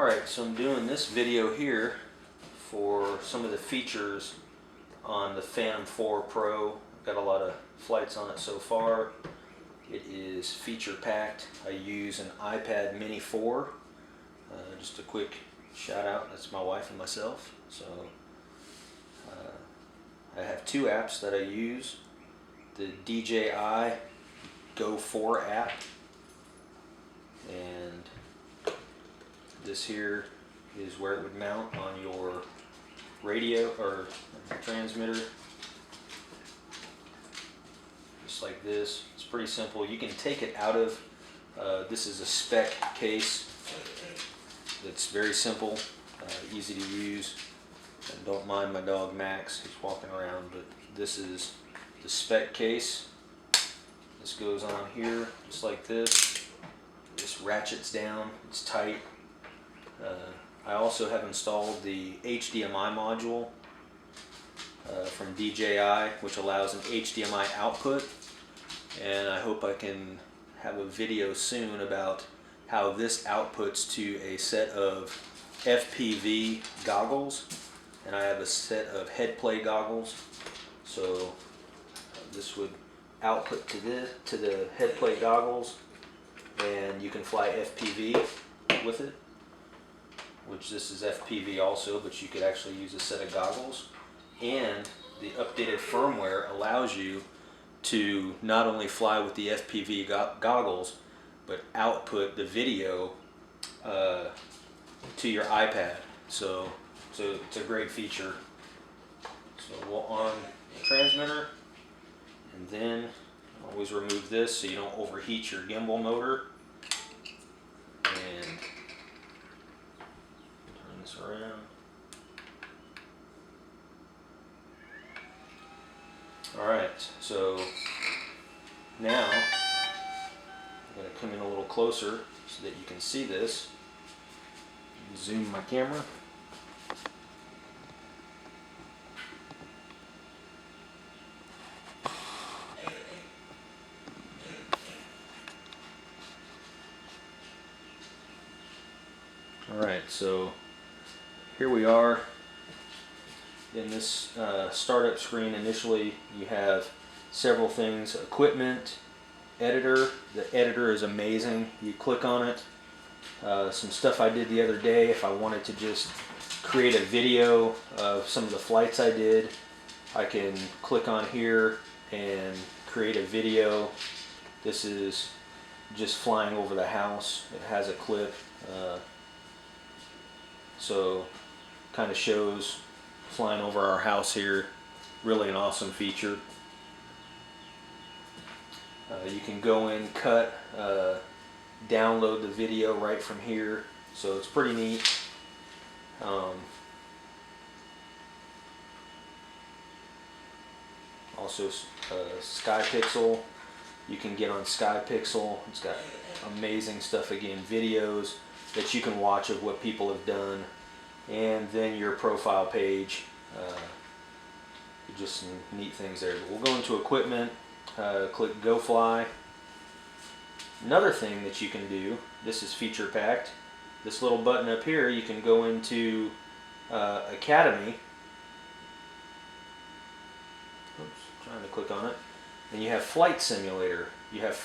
Alright, so I'm doing this video here for some of the features on the P4Pro. I've got a lot of flights on it so far. It is feature packed. I use an iPad Mini 4. Just a quick shout out, that's my wife and myself. So I have two apps that I use. The DJI Go 4 app, and this here is where it would mount on your radio or your transmitter, just like this. It's pretty simple. You can take it out of, this is a spec case. It's very simple, easy to use. And don't mind my dog Max, he's walking around, but this is the spec case. This goes on here just like this. This ratchets down, it's tight. I also have installed the HDMI module from DJI, which allows an HDMI output, and I hope I can have a video soon about how this outputs to a set of FPV goggles, and I have a set of head play goggles. So this would output to the head play goggles, and you can fly FPV with it, which this is FPV also, but you could actually use a set of goggles. And the updated firmware allows you to not only fly with the FPV goggles, but output the video to your iPad. So it's a great feature. So we'll on the transmitter, and then always remove this so you don't overheat your gimbal motor. And turn this around. Alright, so now I'm going to come in a little closer so that you can see this. Zoom my camera. Alright, so here we are in this startup screen. Initially you have several things: equipment, editor. The editor is amazing. You click on it. Some stuff I did the other day, if I wanted to just create a video of some of the flights I did, I can click on here and create a video. This is just flying over the house. It has a clip. So kind of shows flying over our house here. Really an awesome feature. You can go in, cut, download the video right from here, so it's pretty neat. Also SkyPixel, you can get on SkyPixel. It's got amazing stuff, again, videos that you can watch of what people have done, and then your profile page. Just some neat things there. But we'll go into equipment, click Go Fly. Another thing that you can do, this is feature packed. This little button up here, you can go into Academy. Oops, trying to click on it. And you have Flight Simulator. You have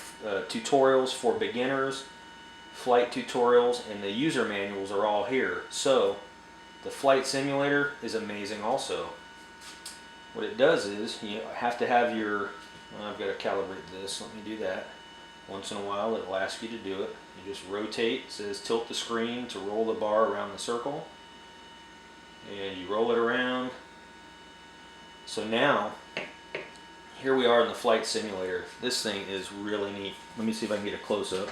tutorials for beginners, flight tutorials, and the user manuals are all here. So the Flight Simulator is amazing also. What it does is you have to have your, I've got to calibrate this, let me do that. Once in a while it will ask you to do it. You just rotate, it says tilt the screen to roll the bar around the circle, and you roll it around. So now here we are in the Flight Simulator. This thing is really neat. Let me see if I can get a close-up.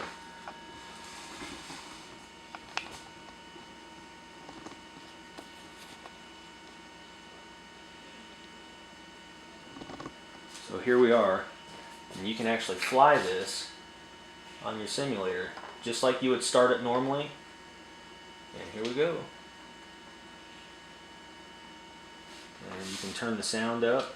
So here we are, and you can actually fly this on your simulator, just like you would start it normally. And here we go. And you can turn the sound up.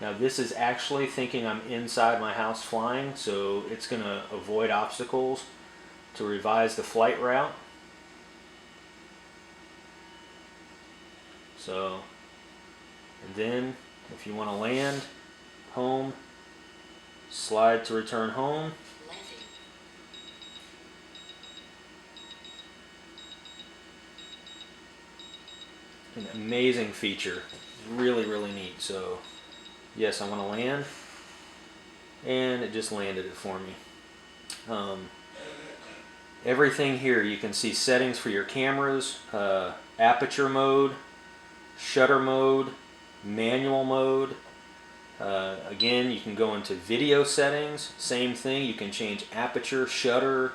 Now this is actually thinking I'm inside my house flying, so it's going to avoid obstacles to revise the flight route. So, and then if you want to land, home, slide to return home. An amazing feature. Really, really neat. So, yes, I want to land, and it just landed it for me. Everything here, you can see settings for your cameras, aperture mode, shutter mode, manual mode. Again, you can go into video settings, same thing, you can change aperture, shutter.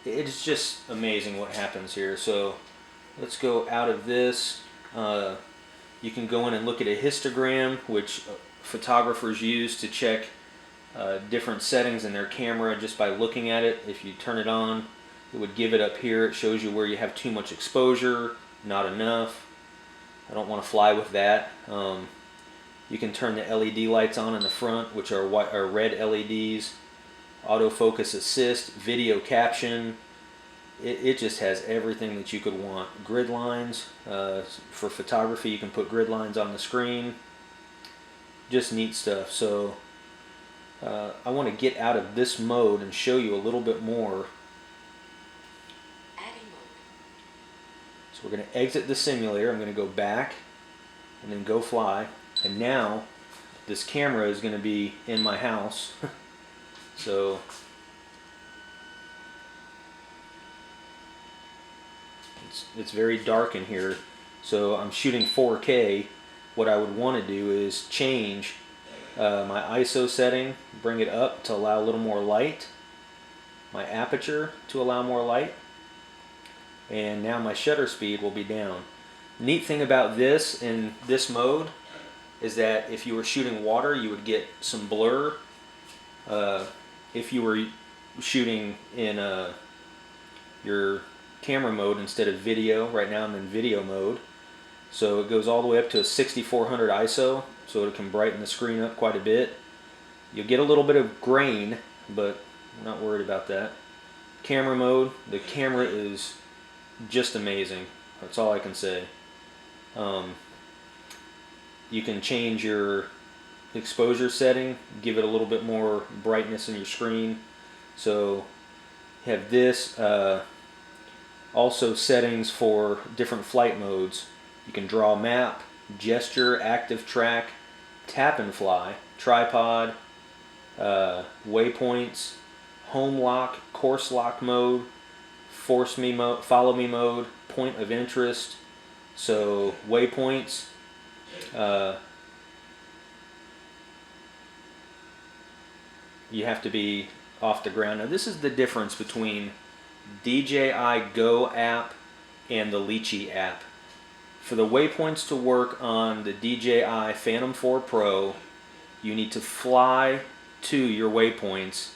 It's just amazing what happens here. So let's go out of this. You can go in and look at a histogram, which photographers use to check different settings in their camera just by looking at it. If you turn it on, it would give it up here. It shows you where you have too much exposure, not enough. I don't want to fly with that. You can turn the LED lights on in the front, which are red LEDs. Autofocus assist, video caption. It just has everything that you could want. Grid lines. For photography, you can put grid lines on the screen. Just neat stuff. So I want to get out of this mode and show you a little bit more. So we're going to exit the simulator. I'm going to go back and then go fly. And now this camera is going to be in my house. So it's very dark in here. So I'm shooting 4K. What I would want to do is change my ISO setting, bring it up to allow a little more light, my aperture to allow more light, and now my shutter speed will be down. Neat thing about this in this mode is that if you were shooting water, you would get some blur. If you were shooting in your camera mode instead of video, right now I'm in video mode, so it goes all the way up to a 6400 ISO, so it can brighten the screen up quite a bit. You'll get a little bit of grain, but I'm not worried about that. Camera mode, the camera is just amazing. That's all I can say. You can change your exposure setting, give it a little bit more brightness in your screen. So you have this, also settings for different flight modes. You can draw a map, gesture, active track, tap and fly, tripod, waypoints, home lock, course lock mode, force me mode, follow me mode, point of interest. So waypoints, you have to be off the ground. Now this is the difference between DJI Go app and the Litchi app. For the waypoints to work on the DJI Phantom 4 Pro, you need to fly to your waypoints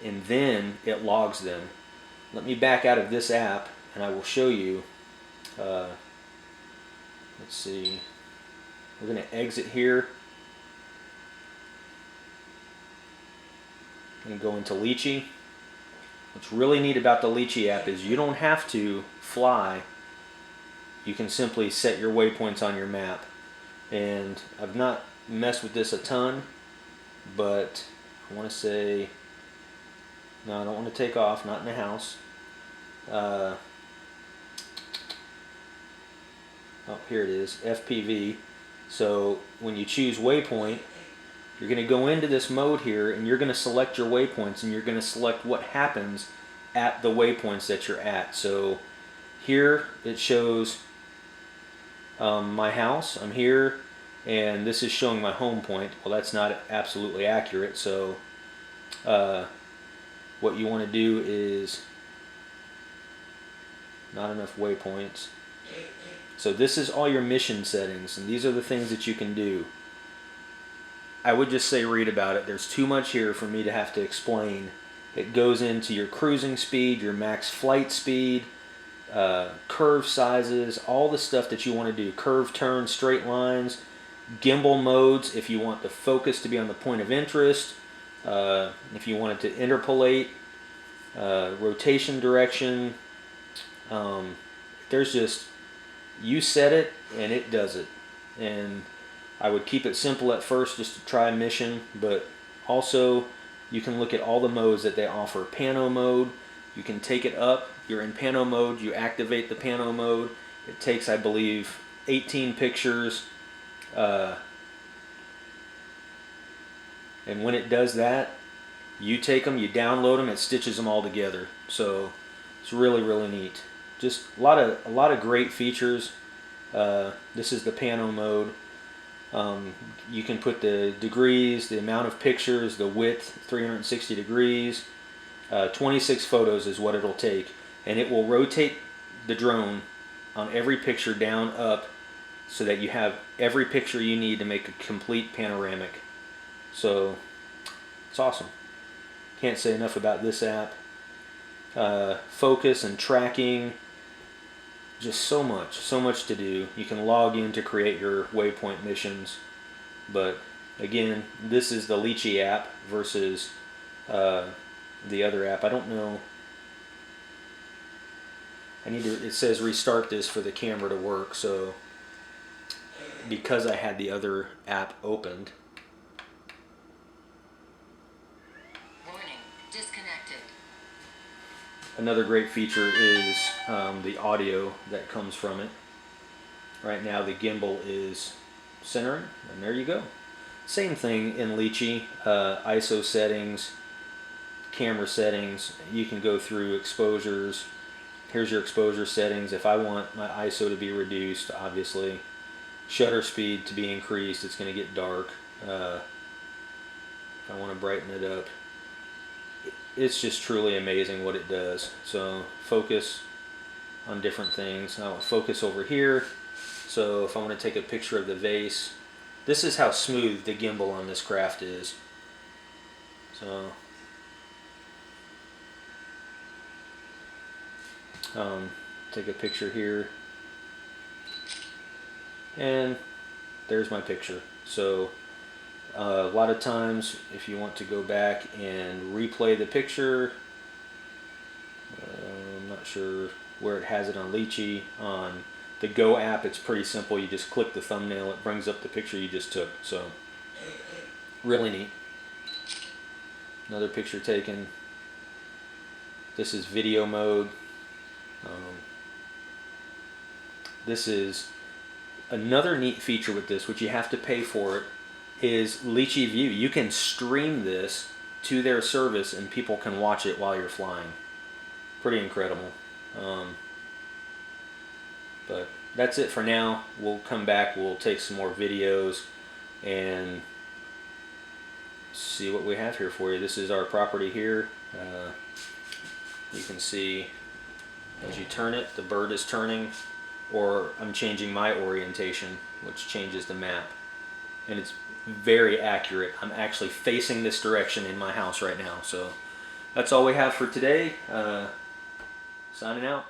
and then it logs them. Let me back out of this app and I will show you. Let's see. We're going to exit here and go into Litchi. What's really neat about the Litchi app is you don't have to fly. You can simply set your waypoints on your map. And I've not messed with this a ton, but I want to say, no, I don't want to take off, not in the house. Oh, here it is, FPV. So when you choose waypoint, you're going to go into this mode here and you're going to select your waypoints and you're going to select what happens at the waypoints that you're at. So here it shows my house. I'm here and this is showing my home point. Well, that's not absolutely accurate. So what you want to do is, not enough waypoints. So this is all your mission settings, and these are the things that you can do. I would just say read about it. There's too much here for me to have to explain. It goes into your cruising speed, your max flight speed, curve sizes, all the stuff that you want to do. Curve turns, straight lines, gimbal modes if you want the focus to be on the point of interest, if you want it to interpolate, rotation direction. There's just, you set it and it does it. And I would keep it simple at first just to try a mission, but also you can look at all the modes that they offer. Pano mode, you can take it up, you're in pano mode, you activate the pano mode. It takes, I believe, 18 pictures, and when it does that, you take them, you download them, it stitches them all together. So it's really, really neat. Just a lot of great features. This is the pano mode. You can put the degrees, the amount of pictures, the width, 360 degrees. 26 photos is what it'll take, and it will rotate the drone on every picture down, up, so that you have every picture you need to make a complete panoramic. So it's awesome. Can't say enough about this app. Focus and tracking, just so much to do. You can log in to create your waypoint missions, but again, this is the Litchi app versus the other app. I don't know. It says restart this for the camera to work, so because I had the other app opened. Warning, disconnected. Another great feature is the audio that comes from it. Right now the gimbal is centering, and there you go. Same thing in Litchi, ISO settings, camera settings. You can go through exposures. Here's your exposure settings. If I want my ISO to be reduced, obviously, shutter speed to be increased, it's going to get dark. If I want to brighten it up, it's just truly amazing what it does. So focus on different things. I want focus over here. So if I want to take a picture of the vase, this is how smooth the gimbal on this craft is. So take a picture here, and there's my picture. So a lot of times if you want to go back and replay the picture, I'm not sure where it has it on Litchi. On the Go app, it's pretty simple. You just click the thumbnail, it brings up the picture you just took. So really neat. Another picture taken. This is video mode. This is another neat feature with this, which you have to pay for it, is Litchi View. You can stream this to their service and people can watch it while you're flying. Pretty incredible. But that's it for now. We'll come back, we'll take some more videos and see what we have here for you. This is our property here. You can see as you turn it, the bird is turning, or I'm changing my orientation, which changes the map. And it's very accurate. I'm actually facing this direction in my house right now. So that's all we have for today. Signing out.